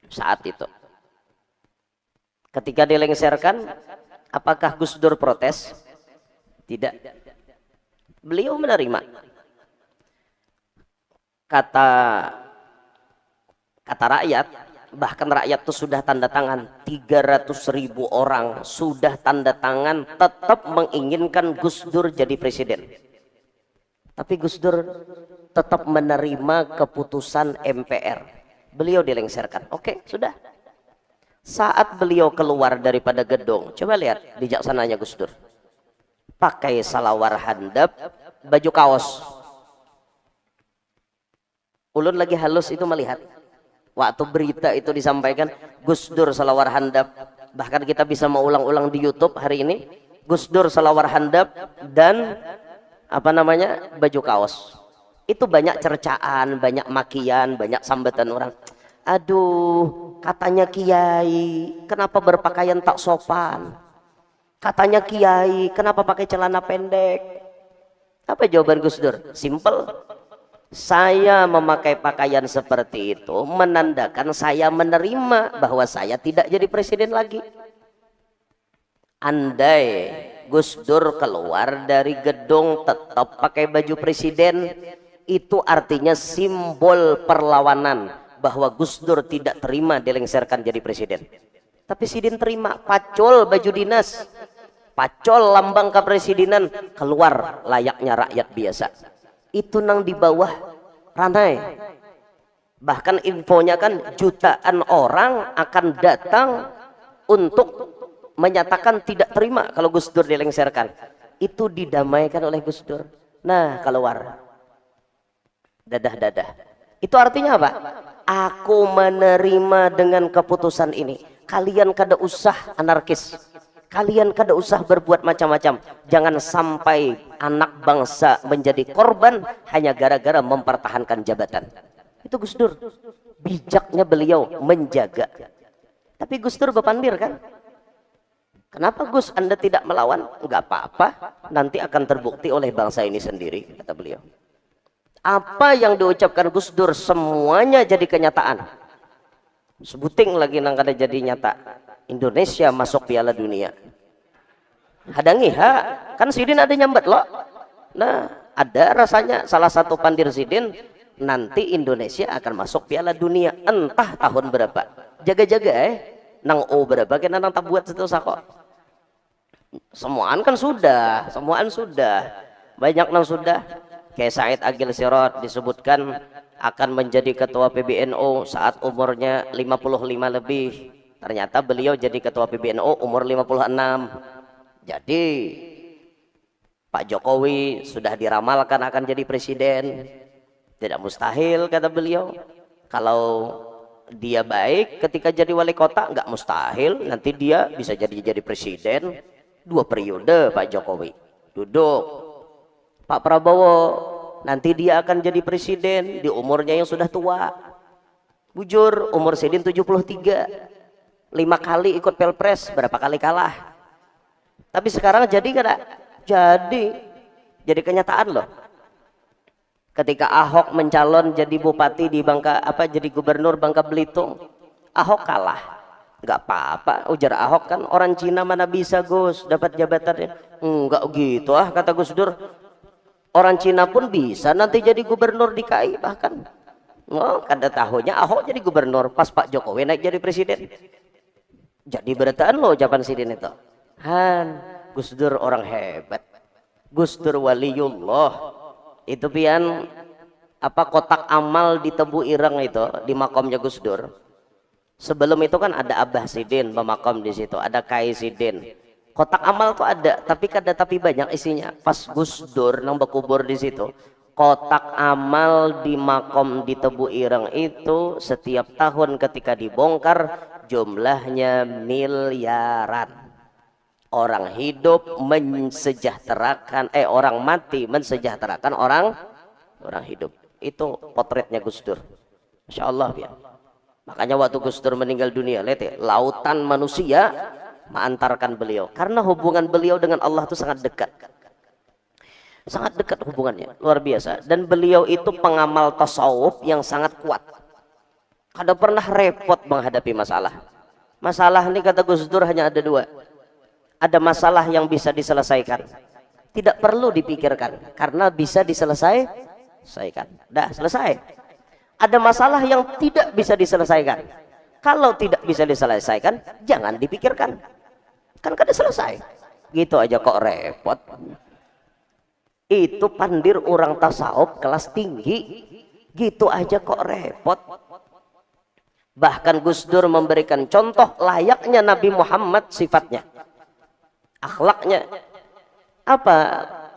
saat itu. Ketika dilengserkan, apakah Gus Dur protes? Tidak. Beliau menerima. Kata rakyat, bahkan rakyat itu sudah tanda tangan 300.000 orang sudah tanda tangan tetap menginginkan Gus Dur jadi presiden. Tapi Gus Dur tetap menerima keputusan MPR. Beliau dilengserkan. Oke, sudah. Saat beliau keluar daripada gedung, coba lihat bijaksananya Gus Dur. Pakai salawar handap, baju kaos. Ulun lagi halus itu melihat. Waktu berita itu disampaikan, Gus Dur salawar handap. Bahkan kita bisa mengulang-ulang di YouTube hari ini. Gus Dur salawar handap dan baju kaos. Itu banyak cercaan, banyak makian, banyak sambatan orang. Aduh, katanya kiai, kenapa berpakaian tak sopan? Katanya kiai, kenapa pakai celana pendek? Apa jawaban Gus Dur? Simple. Saya memakai pakaian seperti itu menandakan saya menerima bahwa saya tidak jadi presiden lagi. Andai Gus Dur keluar dari gedung tetap pakai baju presiden, itu artinya simbol perlawanan bahwa Gus Dur tidak terima dilengserkan jadi presiden. Tapi Sidin terima, pacol baju dinas, pacol lambang kepresidenan, keluar layaknya rakyat biasa. Itu nang di bawah ranai. Bahkan infonya kan jutaan orang akan datang untuk menyatakan tidak terima kalau Gus Dur dilengserkan. Itu didamaikan oleh Gus Dur. Nah, keluar. Dadah-dadah. Itu artinya apa? Aku menerima dengan keputusan ini. Kalian kada usah anarkis. Kalian kada usah berbuat macam-macam. Jangan sampai anak bangsa menjadi korban hanya gara-gara mempertahankan jabatan. Itu Gus Dur. Bijaknya beliau menjaga. Tapi Gus Dur berpandir kan? Kenapa Gus Anda tidak melawan? Enggak apa-apa. Nanti akan terbukti oleh bangsa ini sendiri, kata beliau. Apa yang diucapkan Gus Dur semuanya jadi kenyataan. Sebuting lagi nang kada jadi nyata. Indonesia masuk Piala Dunia. Hadangi kan Sidin ada nyambat loh. Nah, ada rasanya salah satu pandir Sidin nanti Indonesia akan masuk Piala Dunia entah tahun berapa. Jaga-jaga nang berapa kena nang tak buat situ sako. Semuaan kan sudah, banyak nang sudah. Kayak Said Agil Sirot disebutkan akan menjadi ketua PBNU saat umurnya 55 lebih. Ternyata beliau jadi ketua PBNU umur 56. Jadi Pak Jokowi sudah diramalkan akan jadi presiden. Tidak mustahil kata beliau. Kalau dia baik ketika jadi wali kota, nggak mustahil nanti dia bisa jadi presiden 2 periode. Pak Jokowi duduk, Pak Prabowo nanti dia akan jadi presiden di umurnya yang sudah tua. Bujur umur Sidin 73, 5 kali ikut pilpres, berapa kali kalah. Tapi sekarang jadi kan? Jadi kenyataan loh. Ketika Ahok mencalon jadi bupati di jadi gubernur Bangka Belitung, Ahok kalah. Nggak apa-apa, ujar Ahok, kan orang Cina mana bisa Gus dapat jabatannya. Enggak gitu kata Gus Dur. Orang Cina pun bisa nanti jadi gubernur DKI bahkan. Oh, kada tahunya Ahok jadi gubernur pas Pak Jokowi naik jadi presiden. Jadi beritaan loh ucapan Sidin itu. Gus Dur orang hebat. Gus Dur waliullah. Itu pian kotak amal di Tebu Ireng itu di makamnya Gus Dur. Sebelum itu kan ada Abah Sidin pemakam di situ, ada Kai Sidin. Kotak amal tuh ada, tapi banyak isinya. Pas Gus Dur nang berkubur di situ, kotak amal di makam di Tebu Ireng itu setiap tahun ketika dibongkar jumlahnya miliaran. Orang hidup mensejahterakan, orang mati mensejahterakan orang hidup. Itu potretnya Gus Dur. Masya Allah ya. Makanya waktu Gus Dur meninggal dunia, lihat lautan manusia mengantarkan beliau. Karena hubungan beliau dengan Allah itu sangat dekat. Sangat dekat hubungannya, luar biasa. Dan beliau itu pengamal tasawuf yang sangat kuat. Kada pernah repot menghadapi masalah. Masalah ini kata Gus Dur hanya ada 2. Ada masalah yang bisa diselesaikan, tidak perlu dipikirkan karena bisa diselesaikan. Dah selesai. Ada masalah yang tidak bisa diselesaikan. Kalau tidak bisa diselesaikan, jangan dipikirkan. Kan kada selesai. Gitu aja kok repot. Itu pandir orang tasawuf kelas tinggi. Gitu aja kok repot. Bahkan Gus Dur memberikan contoh layaknya Nabi Muhammad sifatnya. Akhlaknya apa?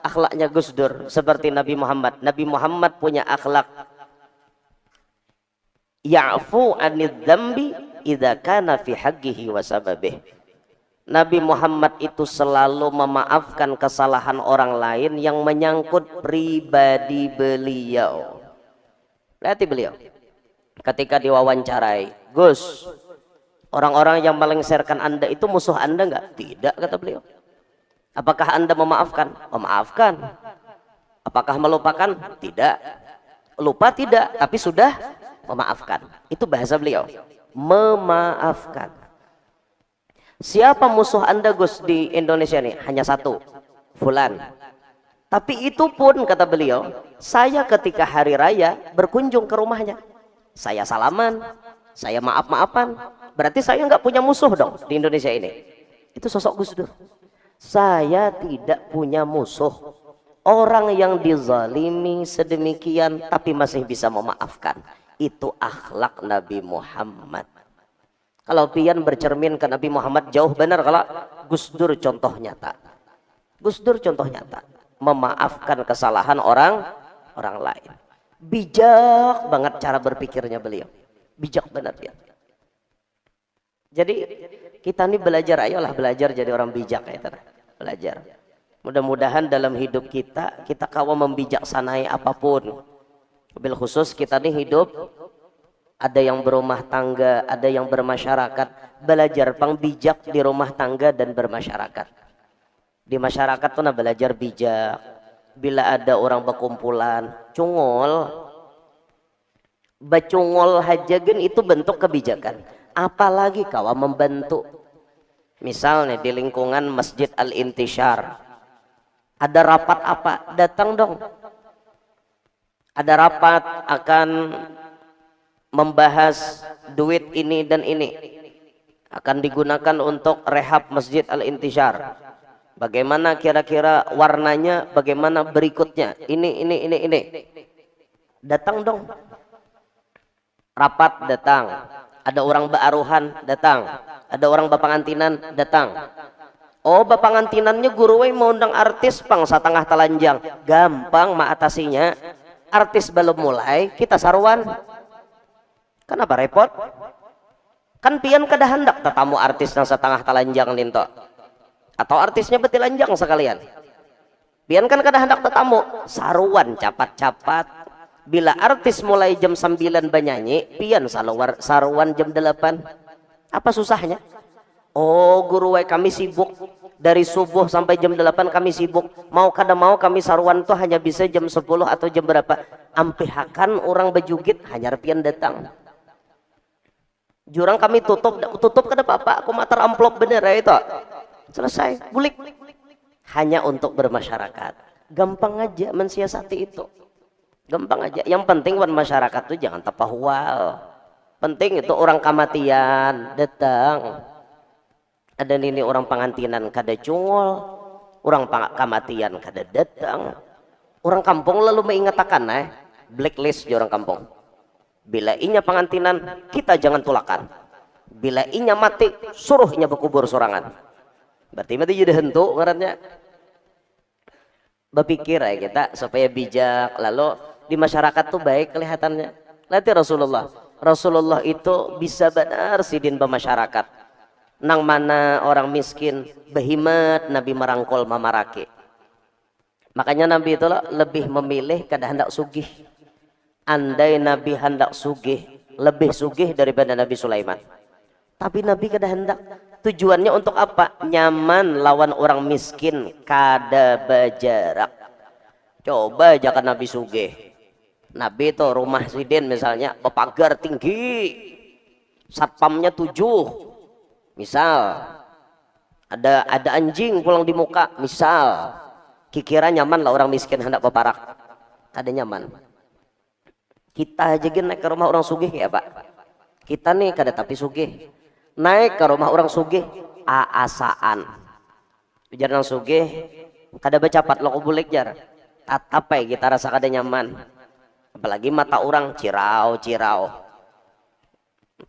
Akhlaknya Gus Dur seperti Nabi Muhammad. Nabi Muhammad punya akhlak ya'fu 'anidz dzambi idza kana fi haqqihi wa sababih. Nabi Muhammad itu selalu memaafkan kesalahan orang lain yang menyangkut pribadi beliau. Lihat beliau ketika diwawancarai, Gus, orang-orang yang melengsarkan Anda itu musuh Anda enggak? Tidak, kata beliau. Apakah Anda memaafkan? Memaafkan. Apakah melupakan? Tidak. Lupa tidak, tapi sudah memaafkan. Itu bahasa beliau. Memaafkan. Siapa musuh Anda Gus di Indonesia ini? Hanya satu, Fulan. Tapi itu pun kata beliau, saya ketika hari raya berkunjung ke rumahnya. Saya salaman, saya maaf-maafan. Berarti saya nggak punya musuh dong di Indonesia ini. Itu sosok Gus Dur. Saya tidak punya musuh. Orang yang dizalimi sedemikian tapi masih bisa memaafkan. Itu akhlak Nabi Muhammad. Kalau pian bercermin ke Nabi Muhammad jauh benar kalau Gus Dur contoh nyata. Gus Dur contoh nyata. Memaafkan kesalahan orang lain. Bijak banget cara berpikirnya beliau. Bijak benar ya. Jadi kita ini belajar, ayolah belajar jadi orang bijak ya, belajar. Mudah-mudahan dalam hidup kita kawa membijaksanai apapun. Bil khusus kita ini hidup, ada yang berumah tangga, ada yang bermasyarakat. Belajar pang bijak di rumah tangga dan bermasyarakat. Di masyarakat tuh belajar bijak. Bila ada orang berkumpulan, cungol, bacungol hajagen itu bentuk kebijakan. Apalagi kawa membantu. Misalnya di lingkungan Masjid Al-Intishar ada rapat apa, datang dong. Ada rapat akan membahas duit ini dan ini akan digunakan untuk rehab Masjid Al-Intishar. Bagaimana kira-kira warnanya, bagaimana berikutnya, ini. Datang dong. Rapat datang. Ada orang baaruhan datang, ada orang bapangantinan datang. Oh, bapangantinannya guru mau undang artis pang satengah telanjang, gampang atasinya. Artis belum mulai kita saruan. Kenapa repot? Kan pian kada hendak tetamu artis yang setengah telanjang ninto, atau artisnya betilanjang sekalian. Pian kan kada hendak tetamu saruan capat-capat. Bila artis mulai jam 9 banyanyi, pian saruan jam 8. Apa susahnya? Oh, guru kami sibuk dari subuh sampai jam 8 kami sibuk. Mau kada mau kami saruan tuh hanya bisa jam 10 atau jam berapa. Ampihakan orang bejugit hanya pian datang. Jurang kami tutup kada apa-apa. Aku matar amplop bener ya itu. Selesai, bulik. Hanya untuk bermasyarakat. Gampang aja mensiasati itu. Gampang aja. Yang penting wan masyarakat tuh jangan tapahual. Penting itu orang kematian datang. Ada ini orang pengantinan kada cungol, orang kematian kada datang. Orang kampung lalu mengatakan blacklist di orang kampung. Bila inya pengantinan kita jangan tulakan. Bila inya mati suruh inya berkubur sorangan. Berarti mati jadi hentu ngarannya. Berpikir kita supaya bijak, lalu di masyarakat tuh baik kelihatannya. Nanti Rasulullah itu bisa benar sidin bermasyarakat. Nang mana orang miskin behimat Nabi merangkul mamarake. Makanya Nabi itu lebih memilih kada hendak sugih. Andai Nabi hendak sugih, lebih sugih daripada Nabi Sulaiman. Tapi Nabi kada hendak. Tujuannya untuk apa? Nyaman lawan orang miskin kada berjarak. Coba jangan Nabi sugih. Nabi itu rumah sidin misalnya pagar tinggi, satpamnya 7, misal ada anjing pulang di muka, misal kikira nyaman lah orang miskin hendak peparak, ada nyaman. Kita aja naik ke rumah orang sugih ya Pak, kita nih kada tapi sugih naik ke rumah orang sugih aasaan biar nang sugih kada bacapat lo kubulik jar tatap kita rasa kada nyaman. Apalagi mata orang cirau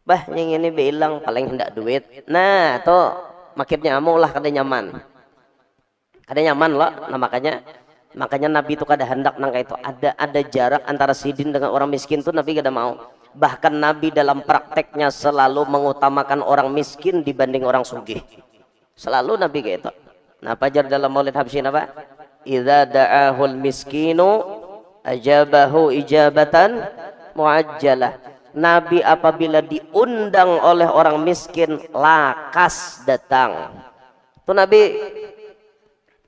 bah yang ini bilang paling hendak duit, nah tuh makinnya amu lah kada nyaman loh. Nah makanya Nabi itu kada hendak nang itu ada jarak antara sidin dengan orang miskin tuh Nabi kada mau. Bahkan Nabi dalam prakteknya selalu mengutamakan orang miskin dibanding orang sugih, selalu Nabi kayak itu. Nah pajar dalam Maulid Habsyin apa? Idza da'ahul miskinu ajabahu ijabatan muajjalah. Nabi apabila diundang oleh orang miskin lakas datang. Tuh Nabi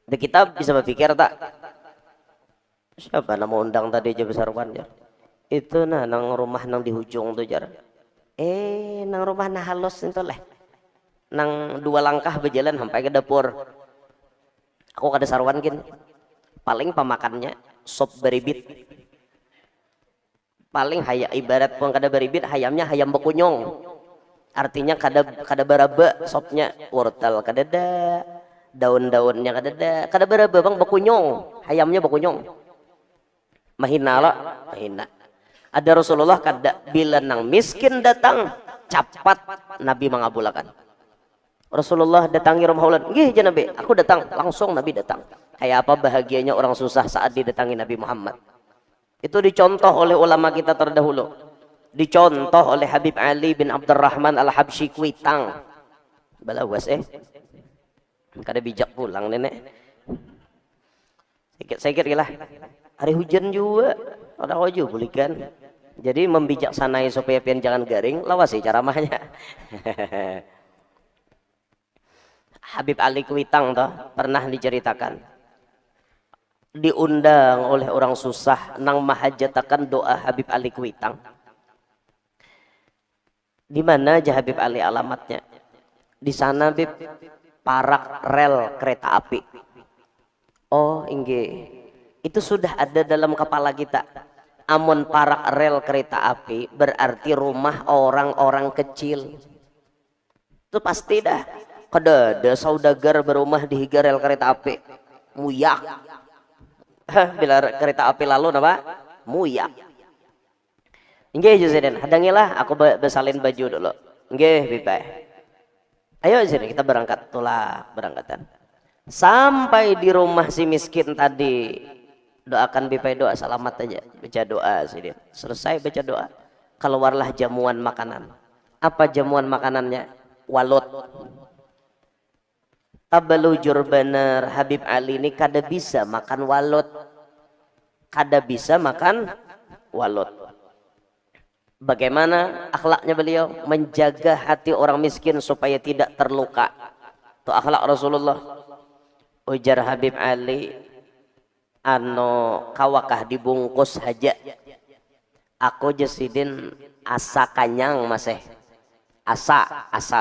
kita bisa berpikir tak siapa nama undang tadi aja besar ya itu nang rumah nang di hujung tuh jar nang rumah nah halus itu leh nang 2 langkah berjalan sampai ke dapur. Aku kada sarwan gin paling pemakannya sop beribit, paling ibarat pun kada beribit hayamnya hayam bekunyong, artinya kada baraba sopnya, wortel kada ada, daun-daunnya kada baraba bang bekunyong, hayamnya bekunyong, mahina lah mahina. Ada Rasulullah kada bila nang miskin datang capat Nabi mengabulakan. Rasulullah datangi rumah ulan, nggih ya Nabi, aku datang, langsung Nabi datang. Kayak apa bahagianya orang susah saat didatangi Nabi Muhammad. Itu dicontoh oleh ulama kita terdahulu. Dicontoh oleh Habib Ali bin Abdurrahman Al-Habsyi Kuitang. Balawas kada bijak pulang nenek. Sikit lah. Hari hujan juga. Ada wajah bulikan. Jadi membijaksanai supaya pian jangan garing, lawasi ceramahnya. Habib Ali Kuitang toh pernah diceritakan diundang oleh orang susah nang mahajatakan doa Habib Ali Kuitang. Di mana aja Habib Ali alamatnya? Di sana Habib parak rel kereta api. Oh inggih, itu sudah ada dalam kepala kita. Amun parak rel kereta api berarti rumah orang-orang kecil. Itu pasti dah. Kada ada saudagar berumah di higa rel kereta api. Muyak. Bila kereta api lalu apa? Muyak. Inggih Juseden, hadangilah aku besalin baju dulu. Nggih, Bipa. Ayo sini kita berangkat, tulah berangkatan. Sampai di rumah si miskin tadi, doakan Bipa, doa selamat aja, baca doa sini. Selesai baca doa, keluarlah jamuan makanan. Apa jamuan makanannya? Walut. Tabalujur bener, Habib Ali ini kada bisa makan walut, kada bisa makan walut. Bagaimana akhlaknya beliau menjaga hati orang miskin supaya tidak terluka. Itu akhlak Rasulullah. Ujar Habib Ali, kawakah dibungkus haja. Aku jesidin asa kanyang masih. Asa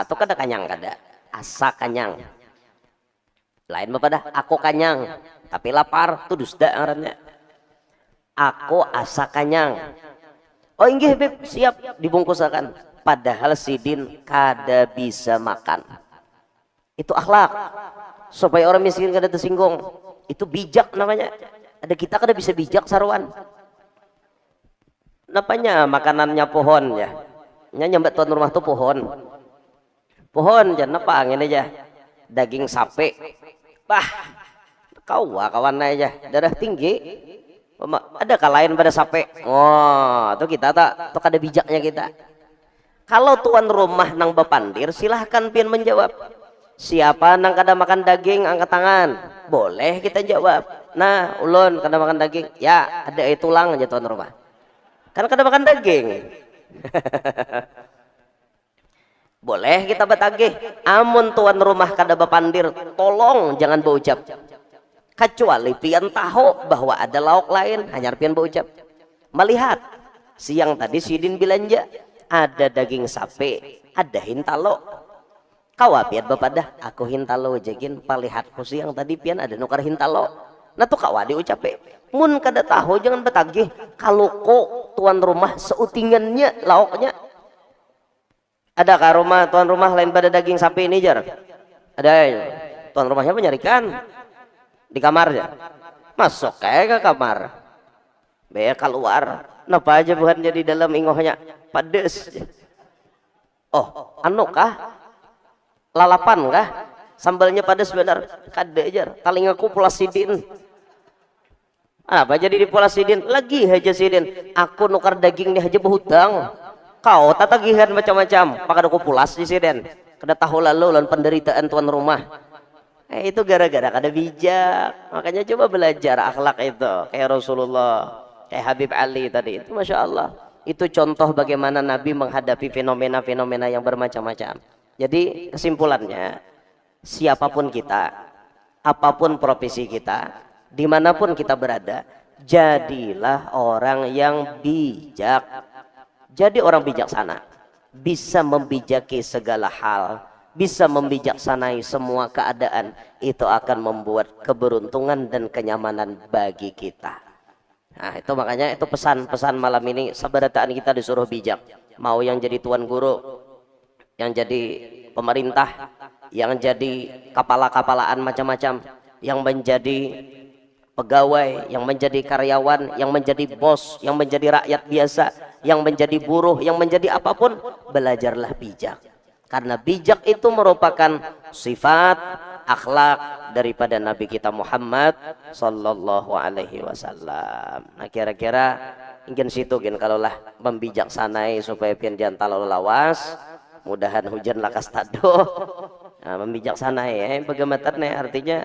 itu kada kanyang kada. Asa kanyang. Lain bapak dah, aku kanyang tapi lapar tuh dusta ngarannya. Aku asa kanyang. Oh inggih Beb, siap dibungkusakan. Padahal sidin kada bisa makan. Itu akhlak. Supaya orang miskin kada tersinggung. Itu bijak namanya. Ada kita kada bisa bijak saruan. Napanya makanannya pohon ya. Nyambat tuan rumah tuh pohon. Pohon jangan apa angin aja. Daging sapi. Bah, kawan aja. Darah tinggi. Ada kalahin pada sape. Oh, itu kita tak, itu kada bijaknya kita. Kalau tuan rumah nang bepandir, silahkan pian menjawab. Siapa nang kada makan daging, angkat tangan. Boleh kita jawab. Nah, ulun kada makan daging. Ya, ada tulang aja tuan rumah. Kan kada makan daging. Boleh kita betagih. Amun tuan rumah kada bepandir, tolong jangan berucap. Kecuali pian tahu bahwa ada lauk lain, hanya pian berucap. Melihat siang tadi sidin belanja ada daging sapi, ada hintalo. Kawa pian bapak dah, aku hintalo jagin palihatku siang tadi pian ada nukar hintalo. Nah tuh kawa diucap. Mun kada tahu jangan betagih. Kalau kok tuan rumah seutingannya lauknya. Ada kah rumah tuan rumah lain pada daging sapi ini jar? Ada. Tuan rumahnya menyarikan di kamarnya, masuk kayak ke kamar, be keluar, napa aja bukan jadi dalam ingohnya pedes. Oh, anu kah? Lalapan kah? Sambalnya pedes benar, kade aja. Talingaku pulas sidin. Apa jadi di pulas sidin? Lagi aja sidin. Aku nukar daging nih aja berhutang. Kau tatagihan macam-macam. Pakadaku pulas di sidin. Kada tahu lalu lan penderitaan tuan rumah. Itu gara-gara kada bijak. Makanya coba belajar akhlak itu kayak Rasulullah, kayak Habib Ali tadi itu, masya Allah. Itu contoh bagaimana Nabi menghadapi fenomena-fenomena yang bermacam-macam. Jadi kesimpulannya, siapapun kita, apapun profesi kita, dimanapun kita berada, jadilah orang yang bijak. Jadi orang bijaksana, bisa membijaki segala hal, bisa membijaksanai semua keadaan. Itu akan membuat keberuntungan dan kenyamanan bagi kita. Nah itu makanya itu pesan-pesan malam ini, sabarataan kita disuruh bijak. Mau yang jadi tuan guru, yang jadi pemerintah, yang jadi kepala-kepalaan macam-macam, yang menjadi pegawai, yang menjadi karyawan, yang menjadi bos, yang menjadi rakyat biasa, yang menjadi buruh, yang menjadi apapun, belajarlah bijak. Karena bijak itu merupakan sifat akhlak daripada Nabi kita Muhammad sallallahu alaihi wasallam. Nah kira-kira ingin situ gin kalaulah membijaksanai supaya pian jantan lalu lawas, mudahan hujan lakas tado. Nah, membijaksanai bagaimana artinya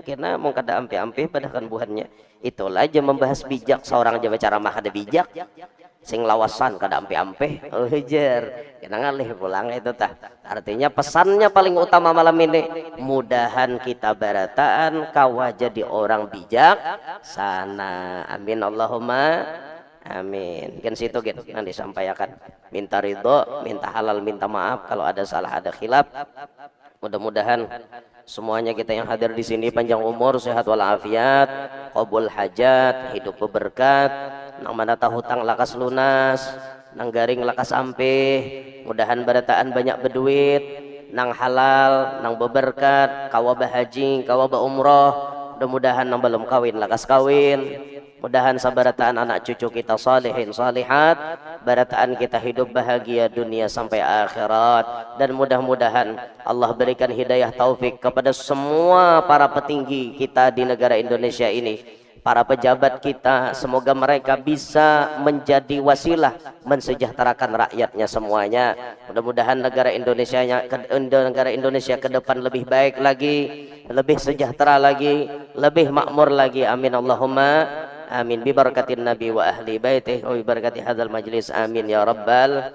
karena mau kada ampi-ampi padahal buhannya. Itulah aja membahas bijak, seorang aja bicara mah kada bijak. Sing lawasan kada ampe-ampe ujar kena ngalih pulang itu tah. Artinya pesannya paling utama malam ini, mudahan kita barataan kawa jadi orang bijak sana. Amin Allahumma amin. Kan situ gitu yang disampaikan, minta ridho, minta halal, minta maaf kalau ada salah, ada khilaf. Mudah-mudahan semuanya kita yang hadir di sini panjang umur, sehat walafiat, qabul hajat, hidup berberkat, nang mana tahu hutang lakas lunas, nang garing lakas ampih, mudahan barataan banyak berduit, nang halal, nang berberkat, kawa bahaji, kawa umroh, mudah-mudahan nang belum kawin lakas kawin, Mudahan sabarataan anak cucu kita salihin salihat, barataan kita hidup bahagia dunia sampai akhirat, dan mudah-mudahan Allah berikan hidayah taufik kepada semua para petinggi kita di negara Indonesia ini, para pejabat kita, semoga mereka bisa menjadi wasilah mensejahterakan rakyatnya semuanya. Mudah-mudahan negara Indonesia ke depan lebih baik lagi, lebih sejahtera lagi, lebih makmur lagi. Amin Allahumma amin bi barakatin nabi wa ahli baitih wa bi barakati hadzal majlis. Amin ya rabbal